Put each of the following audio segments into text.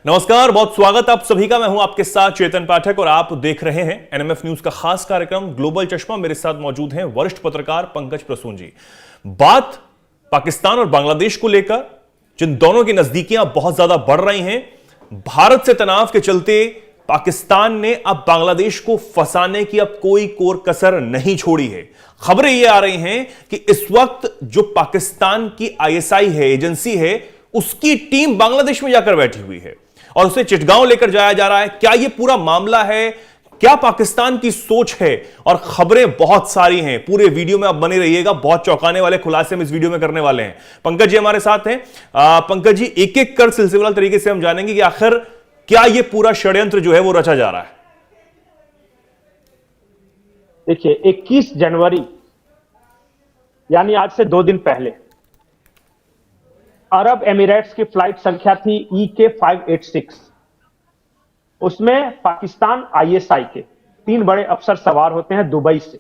नमस्कार, बहुत स्वागत आप सभी का। मैं हूं आपके साथ चेतन पाठक और आप देख रहे हैं एनएमएफ न्यूज का खास कार्यक्रम ग्लोबल चश्मा। मेरे साथ मौजूद हैं वरिष्ठ पत्रकार पंकज प्रसून जी। बात पाकिस्तान और बांग्लादेश को लेकर, जिन दोनों की नजदीकियां बहुत ज्यादा बढ़ रही हैं। भारत से तनाव के चलते पाकिस्तान ने अब बांग्लादेश को फंसाने की अब कोई कोर कसर नहीं छोड़ी है। खबरें यह आ रही हैं कि इस वक्त जो पाकिस्तान की आईएसआई है, एजेंसी है, उसकी टीम बांग्लादेश में जाकर बैठी हुई है और उसे चिटगांव लेकर जाया जा रहा है। क्या यह पूरा मामला है? क्या पाकिस्तान की सोच है? और खबरें बहुत सारी हैं। पूरे वीडियो में आप बने रहिएगा, बहुत चौंकाने वाले खुलासे हम इस वीडियो में करने वाले हैं। पंकज जी हमारे साथ हैं। पंकज जी, एक एक कर सिलसिलेवार तरीके से हम जानेंगे कि आखिर क्या यह पूरा षड्यंत्र जो है वो रचा जा रहा है। देखिए, 21 जनवरी यानी आज से 2 दिन पहले अरब एमिरेट्स की फ्लाइट संख्या थी EK586। उसमें पाकिस्तान आईएसआई के 3 बड़े अफसर सवार होते हैं दुबई से।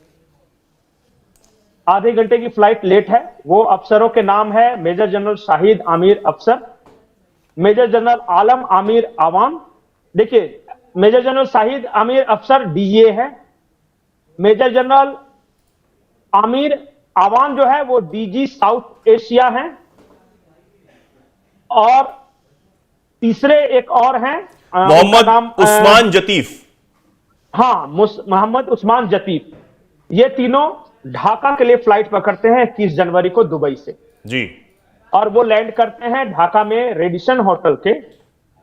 आधे घंटे की फ्लाइट लेट है। वो अफसरों के नाम है मेजर जनरल शाहिद आमिर अफसर, मेजर जनरल आलम आमिर आवान। देखिए, मेजर जनरल शाहिद आमिर अफसर डीजीए है, मेजर जनरल आमिर आवान जो है वो डीजी साउथ एशिया है, और तीसरे एक और हैं मोहम्मद उस्मान जतीफ। हाँ, मोहम्मद उस्मान जतीफ। ये तीनों ढाका के लिए फ्लाइट पकड़ते हैं 21 जनवरी को दुबई से जी। और वो लैंड करते हैं ढाका में रेडिसन होटल के,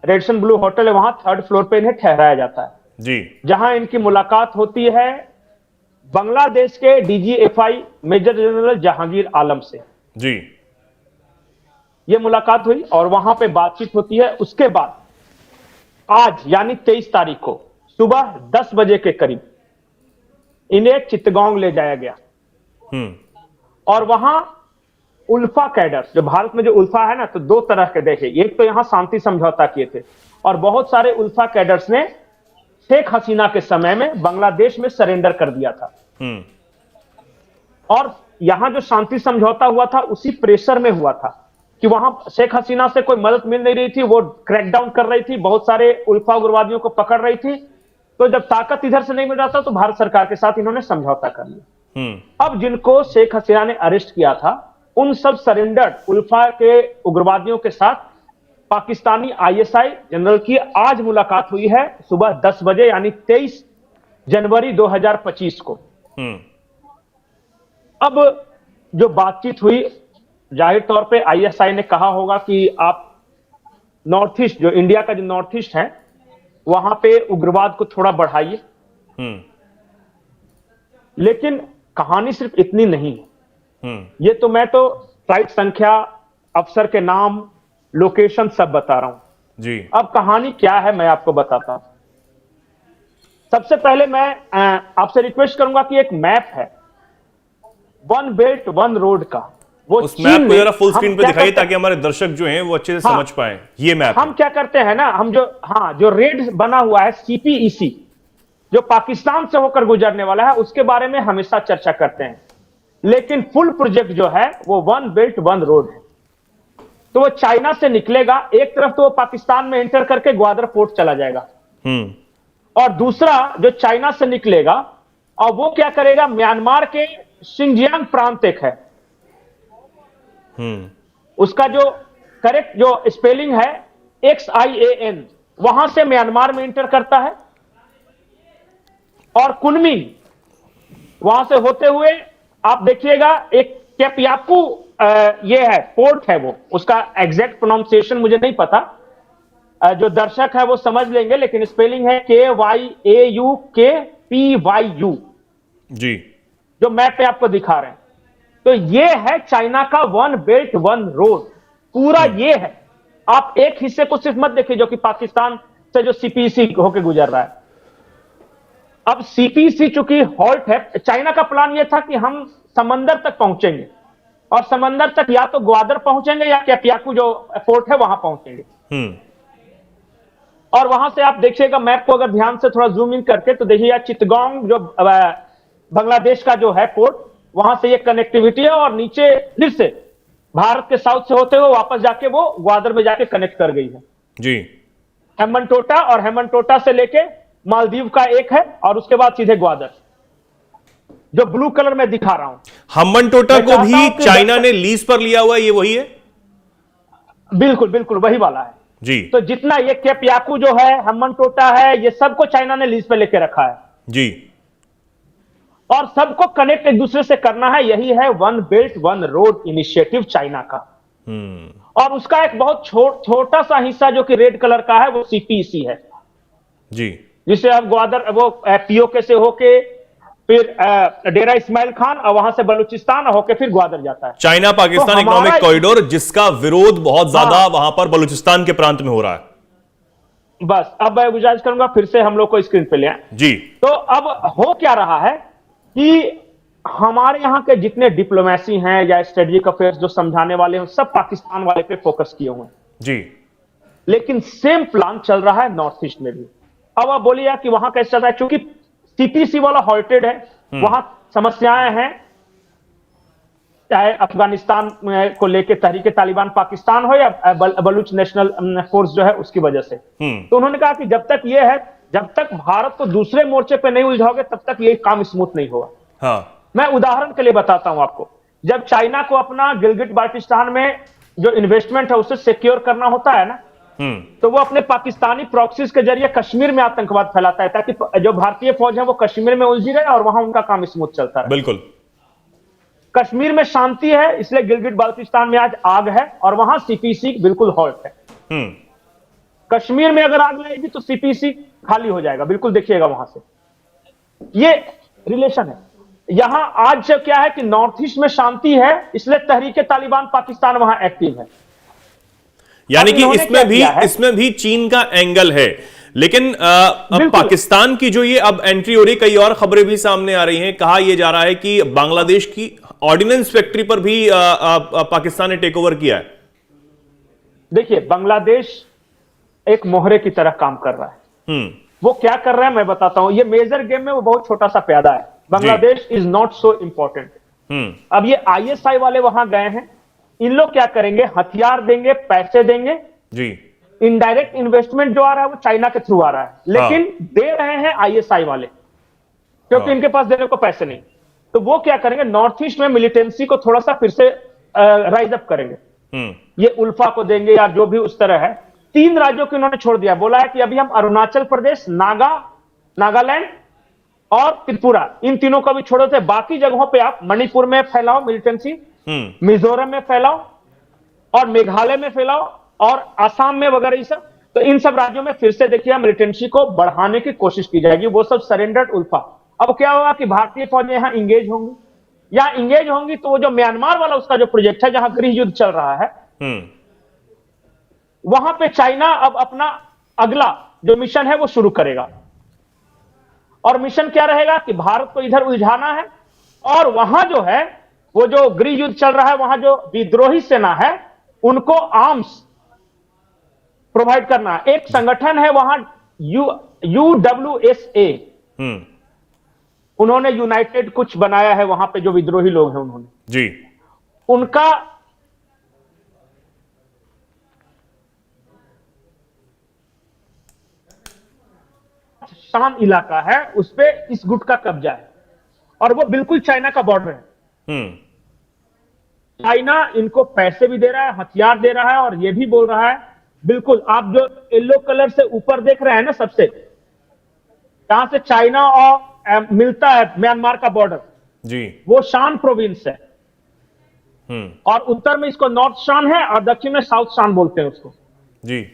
रेडिसन ब्लू होटल है, वहां 3rd फ्लोर पे इन्हें ठहराया जाता है जी, जहां इनकी मुलाकात होती है बांग्लादेश के डीजीएफआई मेजर जनरल जहांगीर आलम से जी। ये मुलाकात हुई और वहां पे बातचीत होती है। उसके बाद आज यानी 23 तारीख को सुबह 10 बजे के करीब इन्हें चित्तगांव ले जाया गया। और वहां उल्फा कैडर्स, जो भारत में जो उल्फा है ना, तो 2 तरह के देखे। एक तो यहां शांति समझौता किए थे और बहुत सारे उल्फा कैडर्स ने शेख हसीना के समय में बांग्लादेश में सरेंडर कर दिया था। और यहां जो शांति समझौता हुआ था उसी प्रेशर में हुआ था कि वहां शेख हसीना से कोई मदद मिल नहीं रही थी, वो क्रैकडाउन कर रही थी, बहुत सारे उल्फा उग्रवादियों को पकड़ रही थी। तो जब ताकत इधर से नहीं मिल रहा था तो भारत सरकार के साथ इन्होंने समझौता कर लिया। अब जिनको शेख हसीना ने अरेस्ट किया था उन सब सरेंडर्ड उल्फा के उग्रवादियों के साथ पाकिस्तानी आईएसआई जनरल की आज मुलाकात हुई है सुबह 10 बजे यानी 23 जनवरी 2025 को। अब जो बातचीत हुई, जाहिर तौर पे आईएसआई ने कहा होगा कि आप नॉर्थ ईस्ट, जो इंडिया का जो नॉर्थ ईस्ट है, वहां पे उग्रवाद को थोड़ा बढ़ाइए। लेकिन कहानी सिर्फ इतनी नहीं है। ये तो मैं तो फ्लाइट संख्या, अफसर के नाम, लोकेशन सब बता रहा हूं जी। अब कहानी क्या है मैं आपको बताता हूं। सबसे पहले मैं आपसे रिक्वेस्ट करूंगा कि एक मैप है वन बेल्ट वन रोड का, वो उस मैप को जरा फुल स्क्रीन पे दिखाइए ताकि हमारे दर्शक जो हैं वो अच्छे से समझ पाए। ये मैप हम क्या करते हैं ना, हम जो रेड बना हुआ है CPEC, जो पाकिस्तान से होकर गुजरने वाला है, उसके बारे में हमेशा चर्चा करते हैं। लेकिन फुल प्रोजेक्ट जो है वो वन बेल्ट वन रोड है। तो वो चाइना से निकलेगा, एक तरफ तो वो पाकिस्तान में एंटर करके ग्वादर पोर्ट चला जाएगा, और दूसरा जो चाइना से निकलेगा और वो क्या करेगा, म्यांमार के शिनजियांग प्रांत एक है, उसका जो करेक्ट जो स्पेलिंग है XIAN, वहां से म्यांमार में एंटर करता है। और कुनमिंग, वहां से होते हुए आप देखिएगा एक कैपियाकू, ये है पोर्ट है, वो उसका एग्जैक्ट प्रोनाउंसिएशन मुझे नहीं पता, जो दर्शक है वो समझ लेंगे, लेकिन स्पेलिंग है KYAUKPYU जी, जो मैप पे आपको दिखा रहे हैं। तो ये है चाइना का वन बेल्ट वन रोड, पूरा ये है। आप एक हिस्से को सिर्फ मत देखिए जो कि पाकिस्तान से जो CPEC होके गुजर रहा है। अब CPEC चूंकि हॉल्ट है, चाइना का प्लान ये था कि हम समंदर तक पहुंचेंगे और समंदर तक या तो ग्वादर पहुंचेंगे या कैपियाकू जो पोर्ट है वहां पहुंचेंगे। और वहां से आप देखिएगा मैप को अगर ध्यान से थोड़ा जूम इन करके तो देखिएगा चित्तगांव जो बांग्लादेश का जो है पोर्ट, वहां से ये कनेक्टिविटी है और नीचे फिर से भारत के साउथ से होते हुए वापस जाके वो ग्वादर में जाके कनेक्ट कर गई है जी। हेमनटोटा, और हेमनटोटा से लेके मालदीव का एक है, और उसके बाद सीधे ग्वादर, जो ब्लू कलर में दिखा रहा हूं। हम्बनटोटा मैं को चाहता भी हूं कि चाइना ने लीज पर लिया हुआ है, ये वही है? बिल्कुल बिल्कुल वही वाला है। जी तो जितना ये केप याकू जो है, हेमनटोटा है, ये सबको चाइना ने लीज पे लेके रखा है, जी। और सबको कनेक्ट एक दूसरे से करना है। यही है one belt one road initiative China का। और उसका एक बहुत छोटा सा हिस्सा जो कि रेड कलर का है, वो सीपीसी है, जी जिसे अब ग्वादर वो पीओके से होके फिर डेरा इस्माइल खान, और वहां से बलूचिस्तान होके फिर ग्वादर जाता है। चाइना पाकिस्तान तो इकोनॉमिक हमारा कॉरिडोर, जिसका विरोध बहुत ज्यादा हाँ, वहां पर बलूचिस्तान के प्रांत में हो रहा है। बस अब मैं गुजारिश करूंगा फिर से हम लोग को स्क्रीन पे ले आए। जी तो अब हो क्या रहा है कि हमारे यहां के जितने डिप्लोमेसी हैं या स्ट्रेटेजिक अफेयर्स जो समझाने वाले हैं, सब पाकिस्तान वाले पे फोकस किए हुए हैं। जी लेकिन सेम प्लान चल रहा है नॉर्थ ईस्ट में भी। अब आप बोलिए कि वहां कैसे चल रहा है, क्योंकि सीपीसी वाला हॉल्टेड है, वहां समस्याएं हैं, चाहे अफगानिस्तान को लेकर तहरीक तालिबान पाकिस्तान हो या बलूच नेशनल फोर्स जो है उसकी वजह से। तो उन्होंने कहा कि जब तक ये है, जब तक भारत को दूसरे मोर्चे पे नहीं उलझाओगे तब तक ये काम स्मूथ नहीं होगा। हाँ मैं उदाहरण के लिए बताता हूं आपको, जब चाइना को अपना गिलगिट बाल्टिस्तान में जो इन्वेस्टमेंट है उसे सिक्योर करना होता है ना, तो वो अपने पाकिस्तानी प्रॉक्सीज के जरिए कश्मीर में आतंकवाद फैलाता है, ताकि जो भारतीय फौज है वो कश्मीर में उलझी रहे और वहां उनका काम स्मूथ चलता है। बिल्कुल। कश्मीर में शांति है, इसलिए गिलगिट बाल्टिस्तान में आज आग है और वहां सीपीसी बिल्कुल हॉल्ट है। कश्मीर में अगर आग लगेगी तो सीपीसी खाली हो जाएगा, बिल्कुल देखिएगा वहां से, ये रिलेशन है। यहां आज क्या है कि नॉर्थ ईस्ट में शांति है, इसलिए तहरीक तालिबान पाकिस्तान वहां एक्टिव है। यानी कि इसमें भी चीन का एंगल है। लेकिन अब पाकिस्तान की जो ये अब एंट्री हो रही, कई और खबरें भी सामने आ रही हैं। कहा यह जा रहा है कि बांग्लादेश की ऑर्डिनेंस फैक्ट्री पर भी पाकिस्तान ने टेक ओवर किया है। देखिए, बांग्लादेश एक मोहरे की तरह काम कर रहा है। वो क्या कर रहा है मैं बताता हूं। ये मेजर गेम में वो बहुत छोटा सा प्यादा है। Bangladesh is not so important. अब ये आईएसआई वाले वहां गए हैं, इन लोग क्या करेंगे, हथियार देंगे, पैसे देंगे जी। इनडायरेक्ट इन्वेस्टमेंट जो आ रहा है वो चाइना के थ्रू आ रहा है, लेकिन दे रहे हैं आईएसआई वाले, क्योंकि इनके पास देने को पैसे नहीं। तो वो क्या करेंगे, नॉर्थ ईस्ट में मिलिटेंसी को थोड़ा सा फिर से राइज अप करेंगे। ये उल्फा को देंगे या जो भी उस तरह है। 3 राज्यों को इन्होंने छोड़ दिया, बोला है कि अभी हम अरुणाचल प्रदेश, नागालैंड और त्रिपुरा, इन तीनों को भी छोड़ो थे। बाकी जगहों पे आप मणिपुर में फैलाओ मिलिटेंसी, मिजोरम में फैलाओ और मेघालय में फैलाओ और आसाम में वगैरह, ये सब। तो इन सब राज्यों में फिर से देखिए मिलिटेंसी को बढ़ाने की कोशिश की जाएगी। वो सब सरेंडर्ड उल्फा। अब क्या होगा कि भारतीय फौजें यहां इंगेज होंगी, या इंगेज होंगी तो वो जो म्यांमार वाला उसका जो प्रोजेक्ट है, जहां गृह युद्ध चल रहा है, वहां पे चाइना अब अपना अगला जो मिशन है वो शुरू करेगा। और मिशन क्या रहेगा कि भारत को इधर उलझाना है, और वहां जो है वो जो गृह युद्ध चल रहा है, वहां जो विद्रोही सेना है उनको आर्म्स प्रोवाइड करना है। एक संगठन है वहां UWSA, उन्होंने यूनाइटेड कुछ बनाया है वहां पे, जो विद्रोही लोग हैं उन्होंने जी, उनका शाम इलाका है, उस पे इस गुट का कब्जा है, और वो बिल्कुल चाइना का बॉर्डर है। चाइना इनको पैसे भी दे रहा है, हथियार दे रहा है, और ये भी बोल रहा है, बिल्कुल आप जो येलो कलर से ऊपर देख रहे हैं ना, सबसे जहां से चाइना और मिलता है म्यांमार का बॉर्डर जी, वो शान प्रोविंस है। और उत्तर में इसको नॉर्थ शान है और दक्षिण में साउथ शान बोलते हैं उसको जी।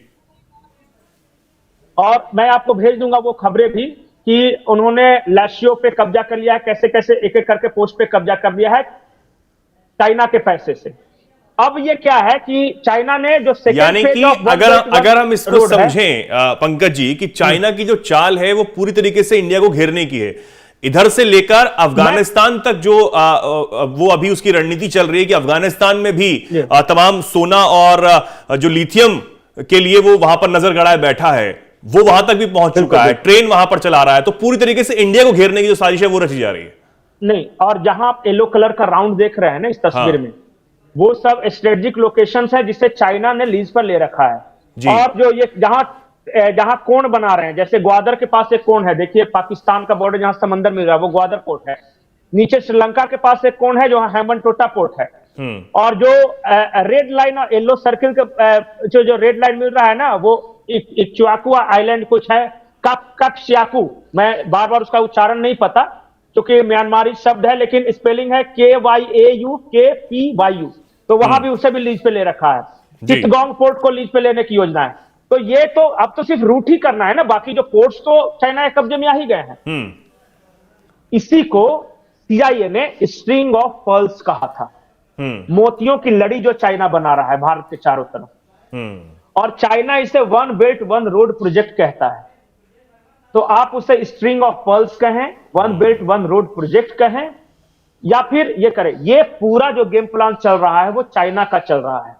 और मैं आपको भेज दूंगा वो खबरें भी कि उन्होंने लाशियों पे कब्जा कर लिया है, कैसे कैसे एक एक करके पोस्ट पे कब्जा कर लिया है चाइना के पैसे से। अब ये क्या है कि चाइना ने जो यानी कि अगर हम इसको समझें पंकज जी, कि चाइना की जो चाल है वो पूरी तरीके से इंडिया को घेरने की है, इधर से लेकर अफगानिस्तान तक जो वो अभी उसकी रणनीति चल रही है कि अफगानिस्तान में भी तमाम सोना और जो लिथियम के लिए वो वहां पर नजर गड़ाए बैठा है, वो वहां तक भी पहुंच चुका है, ट्रेन वहां पर चला रहा है। तो पूरी तरीके से इंडिया को घेरने की जो साजिश है वो रची जा रही है। नहीं, और जहां आप येलो कलर का राउंड देख रहे हैं ना इस तस्वीर में, वो सब स्ट्रेटेजिक लोकेशंस है जिसे चाइना ने लीज पर ले रखा है। और जो ये जहां जहां कोण बना रहे हैं, जैसे ग्वादर के पास एक कोण है, देखिए पाकिस्तान का बॉर्डर जहां समंदर मिल रहा है वो ग्वादर पोर्ट है। नीचे श्रीलंका के पास एक कोण है जो हेमनटोटा पोर्ट है। और जो रेड लाइन और येलो सर्किल के जो रेड लाइन मिल रहा है ना, वो इक्वाकुआ आइलैंड कुछ है, कक्सियाकू, मैं बार बार उसका उच्चारण नहीं पता क्योंकि म्यांमारी शब्द है, लेकिन स्पेलिंग है KYAUKPYU। तो वहां भी उसे भी लीज पे ले रखा है। चिटगांग पोर्ट को लीज पे लेने की योजना है। तो ये तो अब तो सिर्फ रूट ही करना है ना, बाकी जो पोर्ट्स तो चाइना के कब्जे में आ ही गए हैं। इसी को CIA ने स्ट्रिंग ऑफ पर्ल्स कहा था, मोतियों की लड़ी जो चाइना बना रहा है भारत के चारों तरफ। और चाइना इसे one belt one road project कहता है। तो आप उसे स्ट्रिंग ऑफ पर्ल्स कहें, one belt one road project कहें, या फिर ये करें, ये पूरा जो गेम प्लान चल रहा है वो चाइना का चल रहा है।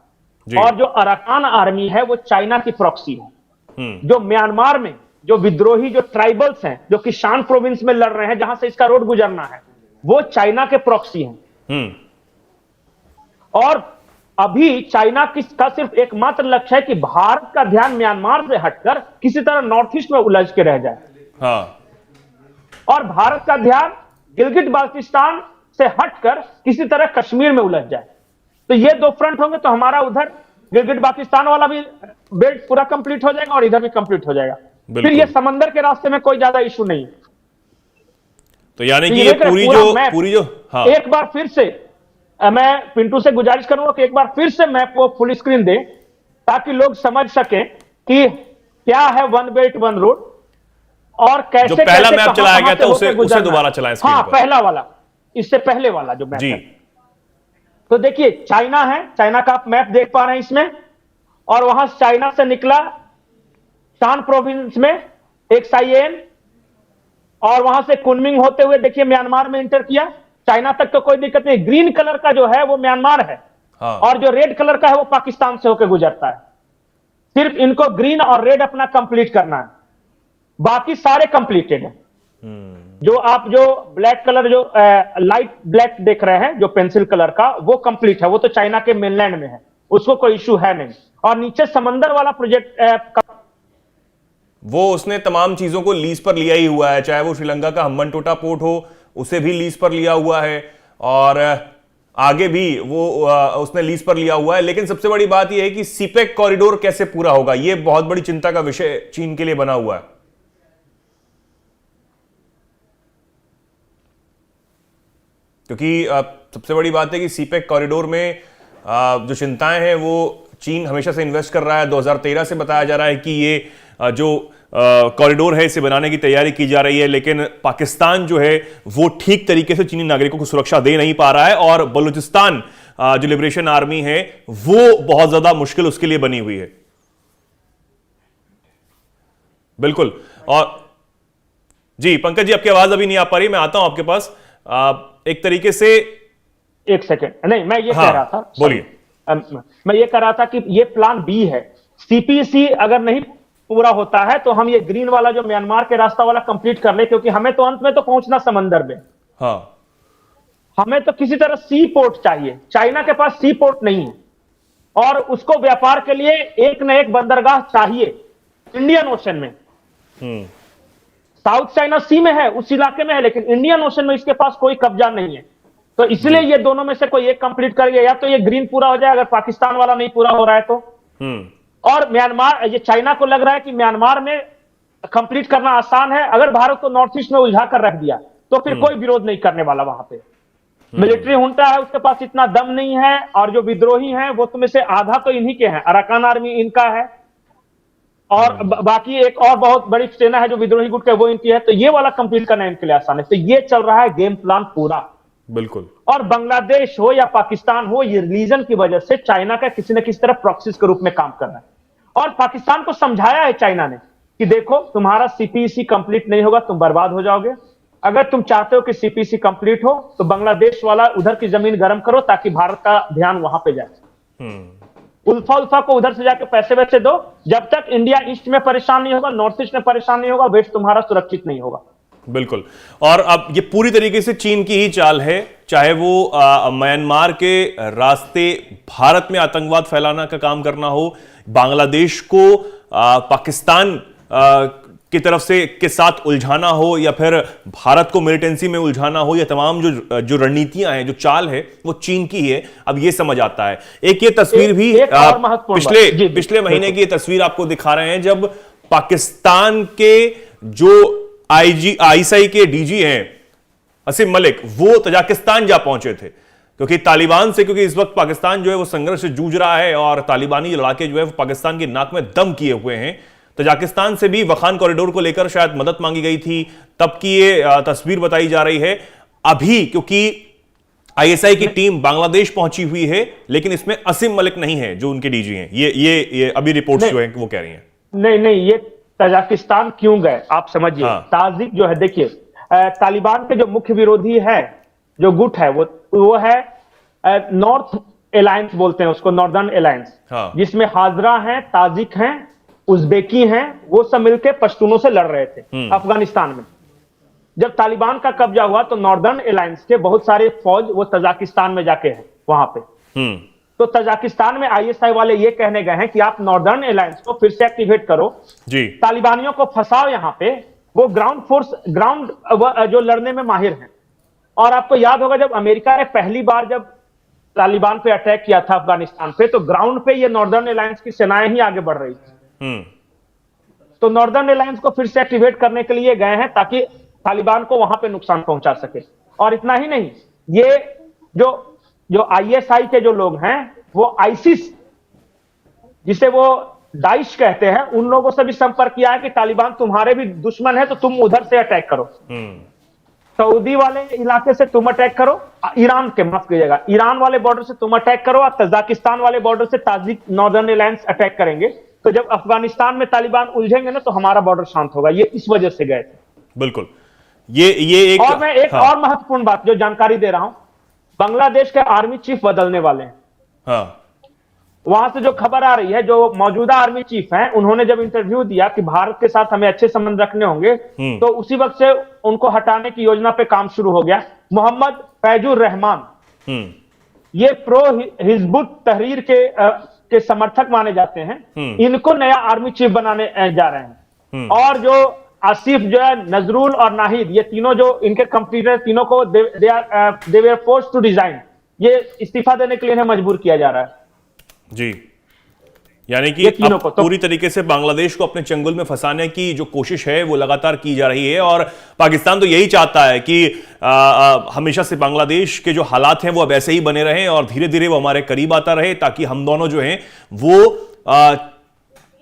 और जो अराकान आर्मी है वो चाइना की प्रॉक्सी है। जो म्यांमार में जो विद्रोही जो ट्राइबल्स हैं जो कि शान प्रोविंस में लड़ रहे हैं जहां से इसका रोड गुजरना है, वो चाइना के प्रॉक्सी हैं। और अभी चाइना का सिर्फ एकमात्र लक्ष्य है कि भारत का ध्यान म्यांमार से हटकर किसी तरह नॉर्थ ईस्ट में उलझ के रह जाए। और भारत का ध्यान गिलगिट बाल्टिस्तान से हटकर किसी तरह कश्मीर में उलझ जाए। तो ये दो फ्रंट होंगे तो हमारा उधर गिलगिट बाल्टिस्तान वाला भी बेल्ट पूरा कंप्लीट हो जाएगा और इधर भी कंप्लीट हो जाएगा। फिर ये समंदर के रास्ते में कोई ज्यादा इशू नहीं। तो यानी कि ये पूरी जो एक बार फिर से मैं पिंटू से गुजारिश करूंगा कि एक बार फिर से मैप को फुल स्क्रीन दे ताकि लोग समझ सकें कि क्या है वन बेल्ट वन रोड और कैसे जो पहला मैप चलाया गया था उसे दोबारा चलाएं स्क्रीन हाँ, पर। पहला वाला, इससे पहले वाला जो मैप है। तो देखिए चाइना है, चाइना का आप मैप देख पा रहे हैं इसमें, और वहां चाइना से निकला शान प्रोविंस में एक साइएन, और वहां से कुनमिंग होते हुए देखिए म्यांमार में इंटर किया। चाइना तक तो कोई दिक्कत नहीं। ग्रीन कलर का जो है वो म्यांमार है। और जो रेड कलर का है वो पाकिस्तान से होकर गुजरता है। सिर्फ इनको ग्रीन और रेड अपना कंप्लीट करना है, बाकी सारे कंप्लीटेड है। जो आप जो ब्लैक कलर जो लाइट ब्लैक देख रहे हैं जो पेंसिल कलर का, वो कंप्लीट है, वो तो चाइना के मेनलैंड में है, उसको कोई इश्यू है नहीं। और नीचे समंदर वाला प्रोजेक्ट वो उसने तमाम चीजों को लीज पर लिया ही हुआ है, चाहे वो श्रीलंका का हम्बनटोटा पोर्ट हो उसे भी लीज पर लिया हुआ है, और आगे भी वो उसने लीज पर लिया हुआ है। लेकिन सबसे बड़ी बात यह है कि सीपेक कॉरिडोर कैसे पूरा होगा, यह बहुत बड़ी चिंता का विषय चीन के लिए बना हुआ है। क्योंकि सबसे बड़ी बात है कि सीपेक कॉरिडोर में जो चिंताएं हैं वो चीन हमेशा से इन्वेस्ट कर रहा है। 2013 से बताया जा रहा है कि ये जो कॉरिडोर है इसे बनाने की तैयारी की जा रही है, लेकिन पाकिस्तान जो है वो ठीक तरीके से चीनी नागरिकों को सुरक्षा दे नहीं पा रहा है, और बलूचिस्तान जो लिबरेशन आर्मी है वो बहुत ज्यादा मुश्किल उसके लिए बनी हुई है। बिल्कुल। और जी पंकज जी, आपकी आवाज अभी नहीं आ पा रही, मैं आता हूं आपके पास। एक तरीके से एक सेकेंड, नहीं मैं ये कह रहा था, बोलिए। मैं ये कह रहा था कि ये प्लान बी है। CPC अगर नहीं पूरा होता है तो हम ये ग्रीन वाला जो म्यांमार के रास्ता वाला कंप्लीट कर ले, क्योंकि हमें तो अंत में तो पहुंचना समंदर में। हमें तो किसी तरह सी पोर्ट चाहिए। चाइना के पास सी पोर्ट नहीं है, और उसको व्यापार के लिए एक न एक बंदरगाह चाहिए इंडियन ओशन में। साउथ चाइना सी में है, उस इलाके में है, लेकिन इंडियन ओशन में इसके पास कोई कब्जा नहीं है। तो इसलिए ये दोनों में से कोई एक कंप्लीट करेगा, या तो ये ग्रीन पूरा हो जाए अगर पाकिस्तान वाला नहीं पूरा हो रहा है तो। और म्यांमार, ये चाइना को लग रहा है कि म्यांमार में कंप्लीट करना आसान है, अगर भारत को नॉर्थ ईस्ट में उलझा कर रख दिया तो फिर कोई विरोध नहीं करने वाला वहां पे। मिलिट्री हुंटा है, उसके पास इतना दम नहीं है, और जो विद्रोही हैं वो तुम्हें से आधा तो इन्हीं के हैं, अराकान आर्मी इनका है, और बाकी एक और बहुत बड़ी सेना है जो विद्रोही गुट है वो इनकी है। तो ये वाला कंप्लीट करना इनके लिए आसान है। तो ये चल रहा है गेम प्लान पूरा। बिल्कुल। और बांग्लादेश हो या पाकिस्तान हो, ये रिलीजन की वजह से चाइना का किसी न किसी तरह प्रॉक्सीज के रूप में काम कर रहा है। और पाकिस्तान को समझाया है चाइना ने कि देखो तुम्हारा CPC कंप्लीट नहीं होगा, तुम बर्बाद हो जाओगे। अगर तुम चाहते हो कि CPC कंप्लीट हो तो बांग्लादेश वाला उधर की जमीन गर्म करो ताकि भारत का ध्यान वहां पे जाए। उल्फा को उधर से जाके पैसे वैसे दो। जब तक इंडिया ईस्ट में परेशान नहीं होगा, नॉर्थ ईस्ट में परेशान नहीं होगा, वेस्ट तुम्हारा सुरक्षित नहीं होगा। बिल्कुल। और अब ये पूरी तरीके से चीन की ही चाल है, चाहे वो म्यांमार के रास्ते भारत में आतंकवाद फैलाना का काम करना हो, बांग्लादेश को पाकिस्तान की तरफ से के साथ उलझाना हो, या फिर भारत को मिलिटेंसी में उलझाना हो, या तमाम जो रणनीतियां हैं, जो चाल है, वो चीन की ही है। अब ये समझ आता है। एक ये तस्वीर भी पिछले महीने की ये तस्वीर आपको दिखा रहे हैं, जब पाकिस्तान के जो आईएसआई के डीजी हैं असीम मलिक, वो तजाकिस्तान जा पहुंचे थे, क्योंकि तालिबान से, क्योंकि इस वक्त पाकिस्तान जो है वो संघर्ष से जूझ रहा है और तालिबानी लड़ाके जो है वो पाकिस्तान की नाक में दम किए हुए हैं। तजाकिस्तान से भी वखान कॉरिडोर को लेकर शायद मदद मांगी गई थी, तब की ये तस्वीर बताई जा रही है। अभी क्योंकि आईएसआई की टीम बांग्लादेश पहुंची हुई है, लेकिन इसमें असीम मलिक नहीं है जो उनके डीजी हैं। ये अभी रिपोर्ट्स जो है वो कह रही हैं। नहीं, ये तजाकिस्तान क्यों गए आप समझिए। हाँ। ताजिक जो है, देखिए तालिबान के जो मुख्य विरोधी है, जो गुट है, वो है नॉर्थ अलायंस बोलते हैं उसको, नॉर्दर्न अलायंस। हाँ। जिसमें हाजरा हैं, ताजिक हैं, उज्बेकी हैं, वो सब मिलकर पश्तूनों से लड़ रहे थे अफगानिस्तान में। जब तालिबान का कब्जा हुआ तो नॉर्दर्न अलायंस के बहुत सारे फौज वो तजाकिस्तान में जाके हैं वहां पे। तो तजाकिस्तान में आईएसआई वाले ये कहने गए हैं कि आप नॉर्दर्न अलायंस को फिर से एक्टिवेट करो जी, तालिबानियों को फंसाओ यहां पे। वो ग्राउंड जो लड़ने में माहिर हैं। और आपको याद होगा जब अमेरिका ने पहली बार जब तालिबान पे अटैक किया था अफगानिस्तान पे, तो ग्राउंड पे ये नॉर्दर्न अलायंस की सेनाएं ही आगे बढ़ रही थी। तो नॉर्दर्न अलायंस को फिर से एक्टिवेट करने के लिए गए हैं ताकि तालिबान को वहां पे नुकसान पहुंचा सके। और इतना ही नहीं, ये जो आईएसआई के जो लोग हैं, वो आईसिस जिसे वो दाइश कहते हैं, उन लोगों से भी संपर्क किया है कि तालिबान तुम्हारे भी दुश्मन है तो तुम उधर से अटैक करो। सऊदी वाले इलाके से तुम अटैक करो, ईरान के माफ कीजिएगा, ईरान वाले बॉर्डर से तुम अटैक करो, और तजाकिस्तान वाले बॉर्डर से ताजिक नॉर्दर्न अलायंस अटैक करेंगे। तो जब अफगानिस्तान में तालिबान उलझेंगे ना, तो हमारा बॉर्डर शांत होगा। ये इस वजह से गए थे। बिल्कुल। ये एक और मैं एक और महत्वपूर्ण बात जो जानकारी दे रहा हूं, बांग्लादेश के आर्मी चीफ बदलने वाले हैं। हाँ। वहां से जो खबर आ रही है, जो मौजूदा आर्मी चीफ हैं, उन्होंने जब इंटरव्यू दिया कि भारत के साथ हमें अच्छे संबंध रखने होंगे, तो उसी वक्त से उनको हटाने की योजना पे काम शुरू हो गया। मोहम्मद फैजुर रहमान, ये प्रो हिजबुत तहरीर के समर्थक माने जाते हैं। इनको नया आर्मी चीफ बनाने जा रहे हैं। और जो आसिफ जो है, नजरुल और नाहिद, ये तीनों जो इनके कंप्यूटर, तीनों को दे वर फोर्स्ड टू रिजाइन, ये इस्तीफा देने के लिए इन्हें मजबूर किया जा रहा है जी। यानी कि पूरी तरीके से बांग्लादेश को अपने चंगुल में फंसाने की जो कोशिश है वो लगातार की जा रही है। और पाकिस्तान तो यही चाहता है कि हमेशा से बांग्लादेश के जो हालात हैं वो अब ऐसे ही बने रहें और धीरे धीरे वो हमारे करीब आता रहे, ताकि हम दोनों जो हैं वो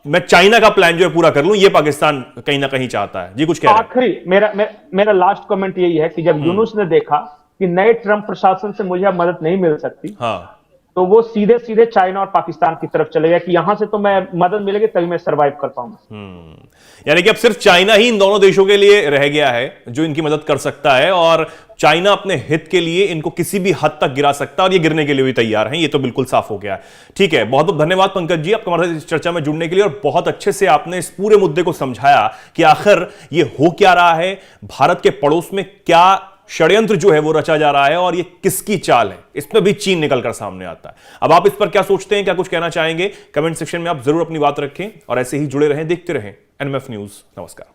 मैं चाइना का प्लान जो है पूरा कर लूं। ये पाकिस्तान कहीं ना कहीं चाहता है जी। कुछ कह रहे हैं? आखिरी मेरा लास्ट कमेंट यही है कि जब यूनुस ने देखा कि नए ट्रंप प्रशासन से मुझे मदद नहीं मिल सकती, हाँ, तो वो सीधे सीधे चाइना और पाकिस्तान की तरफ चले गए कि यहां से तो मैं मदद मिलेगी तभी मैं सरवाइव कर पाऊंगा। यानी कि अब सिर्फ चाइना ही इन दोनों देशों के लिए रह गया है जो इनकी मदद कर सकता है, और चाइना अपने हित के लिए इनको किसी भी हद तक गिरा सकता है, और ये गिरने के लिए भी तैयार हैं। ये तो बिल्कुल साफ हो गया है। ठीक है, बहुत बहुत धन्यवाद पंकज जी, आपका हमारे इस चर्चा में जुड़ने के लिए, और बहुत अच्छे से आपने इस पूरे मुद्दे को समझाया कि आखिर ये हो क्या रहा है, भारत के पड़ोस में क्या षड्यंत्र जो है वो रचा जा रहा है, और ये किसकी चाल है, इसमें भी चीन निकलकर सामने आता है। अब आप इस पर क्या सोचते हैं, क्या कुछ कहना चाहेंगे, कमेंट सेक्शन में आप जरूर अपनी बात रखें, और ऐसे ही जुड़े रहें, देखते रहें एनएमएफ न्यूज। नमस्कार।